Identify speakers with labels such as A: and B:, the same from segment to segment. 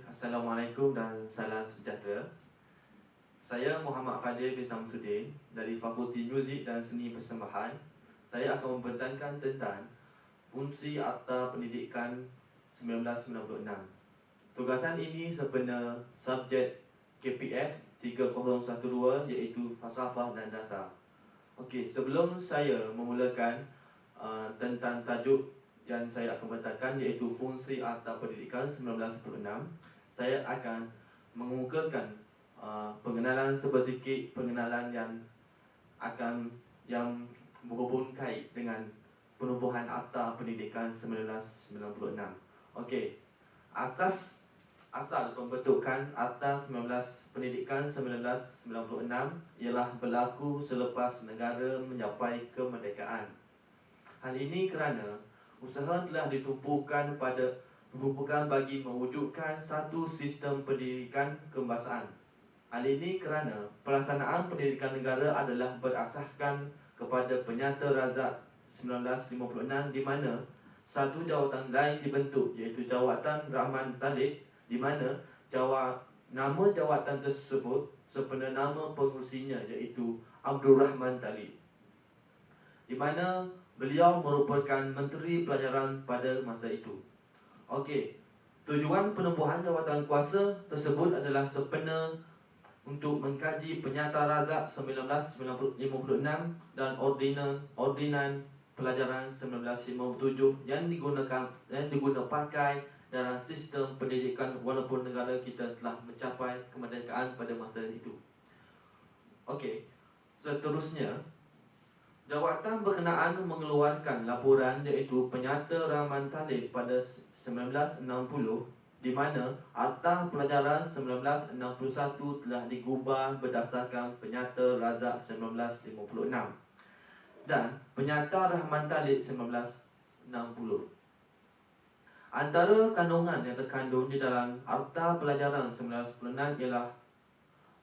A: Assalamualaikum dan salam sejahtera. Saya Muhammad Fadil bin Samsudin dari Fakulti Muzik dan Seni Persembahan. Saya akan membentangkan tentang fungsi Akta Pendidikan 1996. Tugasan ini sempena subjek KPF 3012 iaitu Falsafah dan Dasar. Okey, sebelum saya memulakan tentang tajuk yang saya akan bentangkan iaitu fungsi Akta Pendidikan 1996, saya akan mengemukakan pengenalan sebesikit pengenalan yang berhubung kait dengan penubuhan Akta Pendidikan 1996. Okey, asal pembentukan Akta Pendidikan 1996 ialah berlaku selepas negara mencapai kemerdekaan. Hal ini kerana usaha telah ditumpukan bagi mewujudkan satu sistem pendidikan kebangsaan. Hal ini kerana pelaksanaan pendidikan negara adalah berasaskan kepada Penyata Razak 1956 di mana satu jawatan lain dibentuk iaitu Jawatan Rahman Talib, di mana nama jawatan tersebut sempena nama pengurusinya iaitu Abdul Rahman Talib, di mana beliau merupakan Menteri Pelajaran pada masa itu. Okey, tujuan penubuhan jawatan kuasa tersebut adalah sempena untuk mengkaji Penyata Razak 1956 dan Ordinan Pelajaran 1957 yang diguna pakai dalam sistem pendidikan walaupun negara kita telah mencapai kemerdekaan pada masa itu. Okey, seterusnya jawatan berkenaan mengeluarkan laporan iaitu Penyata Rahman Talib pada 1960, di mana Akta Pelajaran 1961 telah digubah berdasarkan Penyata Razak 1956 dan Penyata Rahman Talib 1960. Antara kandungan yang terkandung di dalam Akta Pelajaran 1996 ialah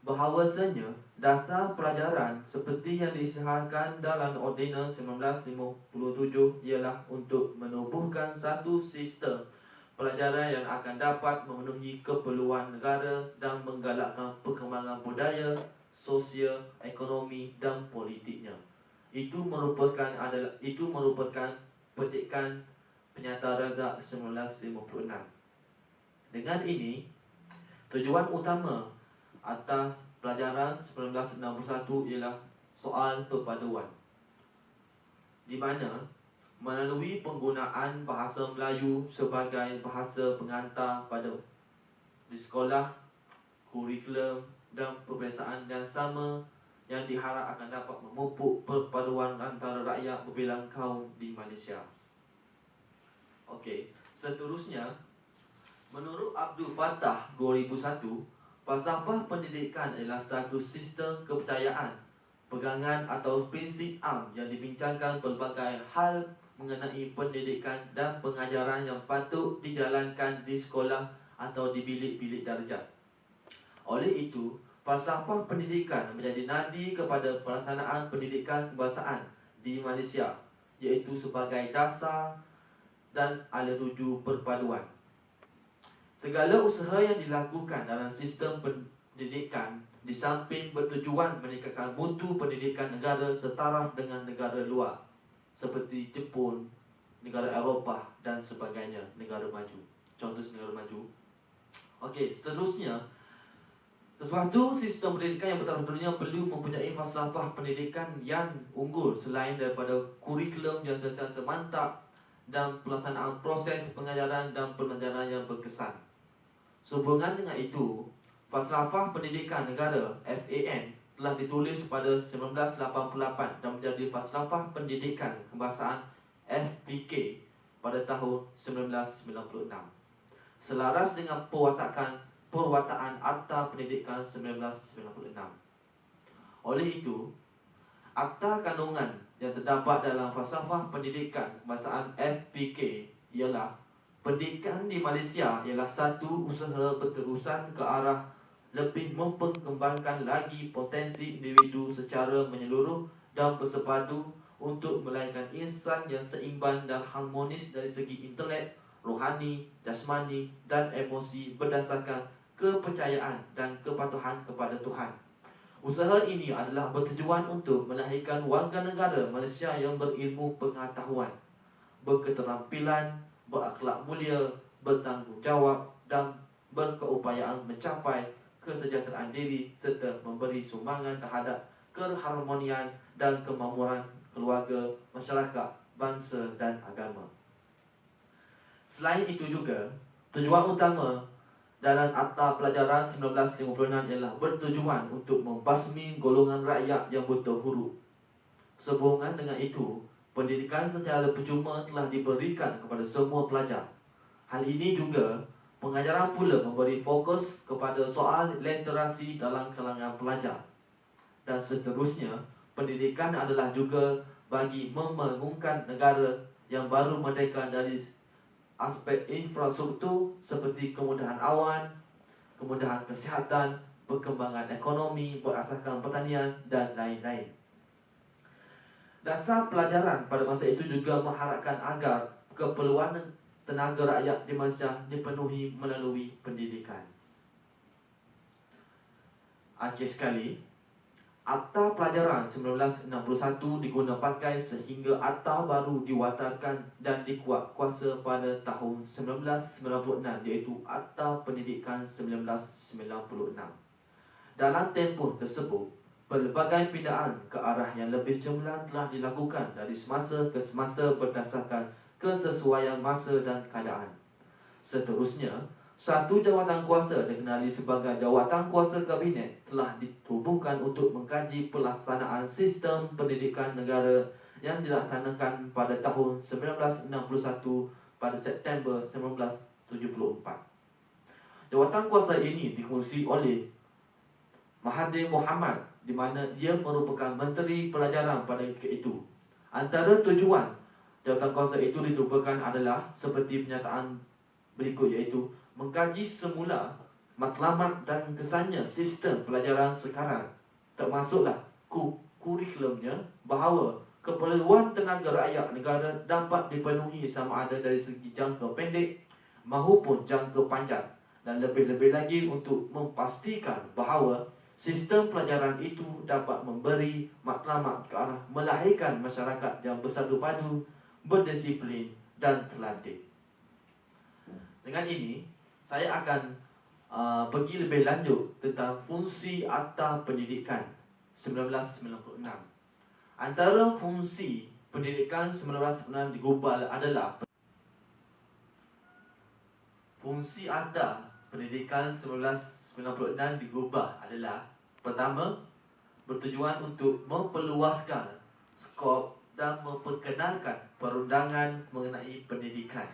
A: bahawasanya dasar pelajaran seperti yang diisytiharkan dalam Ordinan 1957 ialah untuk menubuhkan satu sistem pelajaran yang akan dapat memenuhi keperluan negara dan menggalakkan perkembangan budaya, sosial, ekonomi dan politiknya. Itu merupakan petikan Penyata Razak 1956. Dengan ini, tujuan utama atas pelajaran 1961 ialah soal perpaduan, di mana melalui penggunaan bahasa Melayu sebagai bahasa pengantar di sekolah, kurikulum dan peperiksaan yang sama yang diharap akan dapat memupuk perpaduan antara rakyat berbilang kaum di Malaysia. Okey, seterusnya, menurut Abdul Fattah 2001, falsafah pendidikan ialah satu sistem kepercayaan, pegangan atau prinsip am yang dibincangkan pelbagai hal mengenai pendidikan dan pengajaran yang patut dijalankan di sekolah atau di bilik-bilik darjah. Oleh itu, falsafah pendidikan menjadi nadi kepada pelaksanaan pendidikan kebangsaan di Malaysia, iaitu sebagai dasar dan ala tuju perpaduan. Segala usaha yang dilakukan dalam sistem pendidikan di samping bertujuan meningkatkan mutu pendidikan negara setaraf dengan negara luar seperti Jepun, negara Eropah dan sebagainya, negara maju. Contoh negara maju. Okey, seterusnya, sesuatu sistem pendidikan yang bertaraf dunia perlu mempunyai falsafah pendidikan yang unggul selain daripada kurikulum yang sentiasa mantap dan pelaksanaan proses pengajaran dan pengajaran yang berkesan. Sehubungan dengan itu, Falsafah Pendidikan Negara FAN telah ditulis pada 1988 dan menjadi Falsafah Pendidikan Kebangsaan FPK pada tahun 1996, selaras dengan perwataan Akta Pendidikan 1996. Oleh itu, akta kandungan yang terdapat dalam Falsafah Pendidikan Kebangsaan FPK ialah Pendidikan di Malaysia ialah satu usaha berterusan ke arah lebih memperkembangkan lagi potensi individu secara menyeluruh dan bersepadu untuk melahirkan insan yang seimbang dan harmonis dari segi intelek, rohani, jasmani dan emosi berdasarkan kepercayaan dan kepatuhan kepada Tuhan. Usaha ini adalah bertujuan untuk melahirkan warga negara Malaysia yang berilmu pengetahuan, berketerampilan, berakhlak mulia, bertanggungjawab dan berkeupayaan mencapai kesejahteraan diri serta memberi sumbangan terhadap keharmonian dan kemakmuran keluarga, masyarakat, bangsa dan agama. Selain itu juga, tujuan utama dalam Akta Pelajaran 1956 ialah bertujuan untuk membasmi golongan rakyat yang buta huruf. Sehubungan dengan itu, pendidikan secara percuma telah diberikan kepada semua pelajar. Hal ini juga, pengajaran pula memberi fokus kepada soal literasi dalam kalangan pelajar. Dan seterusnya, pendidikan adalah juga bagi membangunkan negara yang baru merdeka dari aspek infrastruktur seperti kemudahan awan, kemudahan kesihatan, perkembangan ekonomi berasaskan pertanian dan lain-lain. Dasar pelajaran pada masa itu juga mengharapkan agar keperluan tenaga rakyat di Malaysia dipenuhi melalui pendidikan. Akhir sekali, Akta Pelajaran 1961 diguna pakai sehingga akta baru diwatarkan dan dikuat kuasa pada tahun 1996, iaitu Akta Pendidikan 1996. Dalam tempoh tersebut, pelbagai pindaan ke arah yang lebih cemerlang telah dilakukan dari semasa ke semasa berdasarkan kesesuaian masa dan keadaan. Seterusnya, satu jawatan kuasa dikenali sebagai Jawatan Kuasa Kabinet telah ditubuhkan untuk mengkaji pelaksanaan sistem pendidikan negara yang dilaksanakan pada tahun 1961 pada September 1974. Jawatan kuasa ini dikerusi oleh Mahathir Mohamad, di mana dia merupakan Menteri Pelajaran pada ketika itu. Antara tujuan jawatan kuasa itu ditubuhkan adalah seperti pernyataan berikut, iaitu mengkaji semula matlamat dan kesannya sistem pelajaran sekarang, termasuklah kurikulumnya, bahawa keperluan tenaga rakyat negara dapat dipenuhi sama ada dari segi jangka pendek maupun jangka panjang, dan lebih-lebih lagi untuk memastikan bahawa sistem pelajaran itu dapat memberi matlamat ke arah melahirkan masyarakat yang bersatu padu, berdisiplin dan terlatih. Dengan ini, saya akan pergi lebih lanjut tentang fungsi Akta Pendidikan 1996. Antara fungsi pendidikan 1996 di global adalah fungsi Akta Pendidikan 1996 digubah adalah: pertama, bertujuan untuk memperluaskan skop dan memperkenalkan perundangan mengenai pendidikan.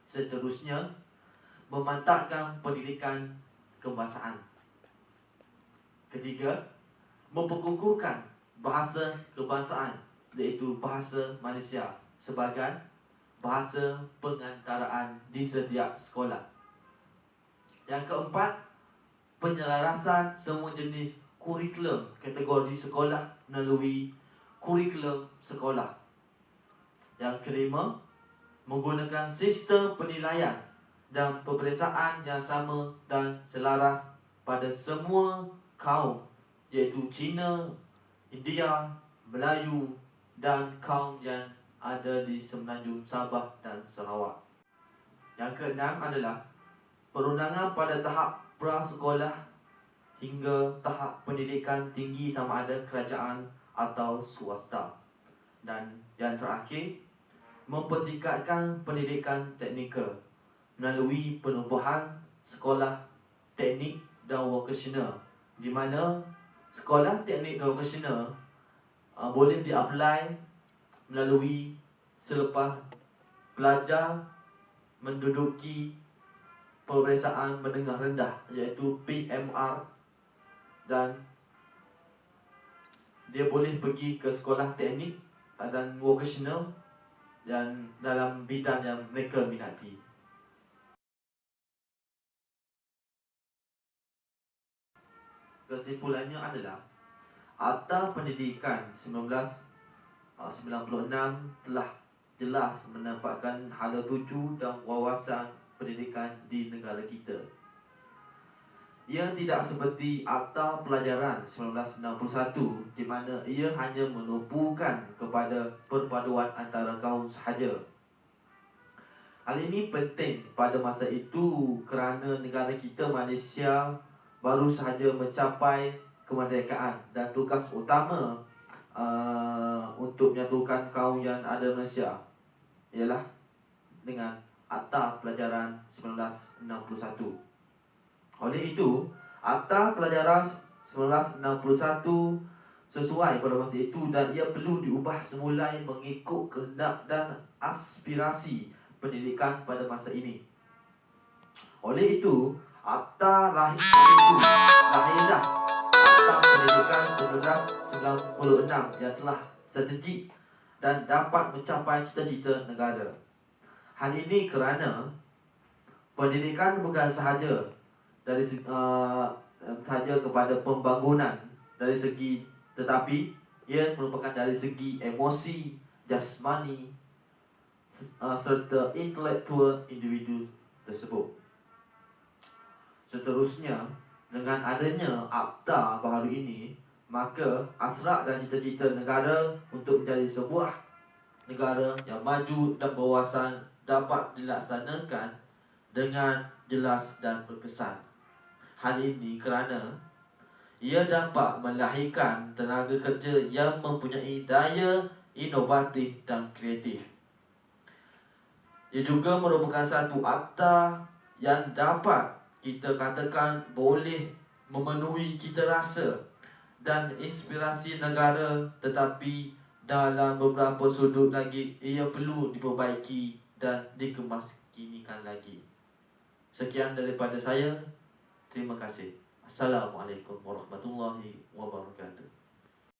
A: Seterusnya, memantapkan pendidikan kebangsaan. Ketiga, memperkukuhkan bahasa kebangsaan, iaitu bahasa Malaysia, sebagai bahasa pengantaraan di setiap sekolah. Yang keempat, penyelarasan semua jenis kurikulum kategori sekolah melalui kurikulum sekolah. Yang kelima, menggunakan sistem penilaian dan peperiksaan yang sama dan selaras pada semua kaum, iaitu Cina, India, Melayu dan kaum yang ada di Semenanjung Sabah dan Sarawak. Yang keenam adalah perundangan pada tahap prasekolah hingga tahap pendidikan tinggi sama ada kerajaan atau swasta. Dan yang terakhir, mempertingkatkan pendidikan teknikal melalui penubuhan sekolah teknik dan vocasional, di mana sekolah teknik dan vocasional boleh di-apply melalui selepas pelajar menduduki peperiksaan menengah rendah, iaitu PMR, dan dia boleh pergi ke sekolah teknik dan vocational dan dalam bidang yang mereka minati. Kesimpulannya adalah Akta Pendidikan 1996 telah jelas menampakkan hala tuju dan wawasan pendidikan di negara kita. Ia tidak seperti Akta Pelajaran 1961 di mana ia hanya menumpukan kepada perpaduan antara kaum sahaja. Hal ini penting pada masa itu kerana negara kita Malaysia baru sahaja mencapai kemerdekaan dan tugas utama untuk menyatukan kaum yang ada di Malaysia ialah dengan Akta Pelajaran 1961. Oleh itu, Akta Pelajaran 1961 sesuai pada masa itu dan ia perlu diubah semula mengikut kehendak dan aspirasi pendidikan pada masa ini. Oleh itu, lahirlah Akta Pendidikan 1996 yang telah strategik dan dapat mencapai cita-cita negara. Hal ini kerana pendidikan bukan sahaja sahaja kepada pembangunan dari segi, tetapi ia merupakan dari segi emosi, jasmani serta intelektual individu tersebut. Seterusnya, dengan adanya akta baharu ini, maka hasrat dan cita-cita negara untuk menjadi sebuah negara yang maju dan berwawasan dapat dilaksanakan dengan jelas dan berkesan. Hal ini kerana ia dapat melahirkan tenaga kerja yang mempunyai daya inovatif dan kreatif. Ia juga merupakan satu akta yang dapat kita katakan boleh memenuhi cita rasa dan inspirasi negara, tetapi dalam beberapa sudut lagi ia perlu diperbaiki dan dikemaskinikan lagi. Sekian daripada saya. Terima kasih. Assalamualaikum warahmatullahi wabarakatuh.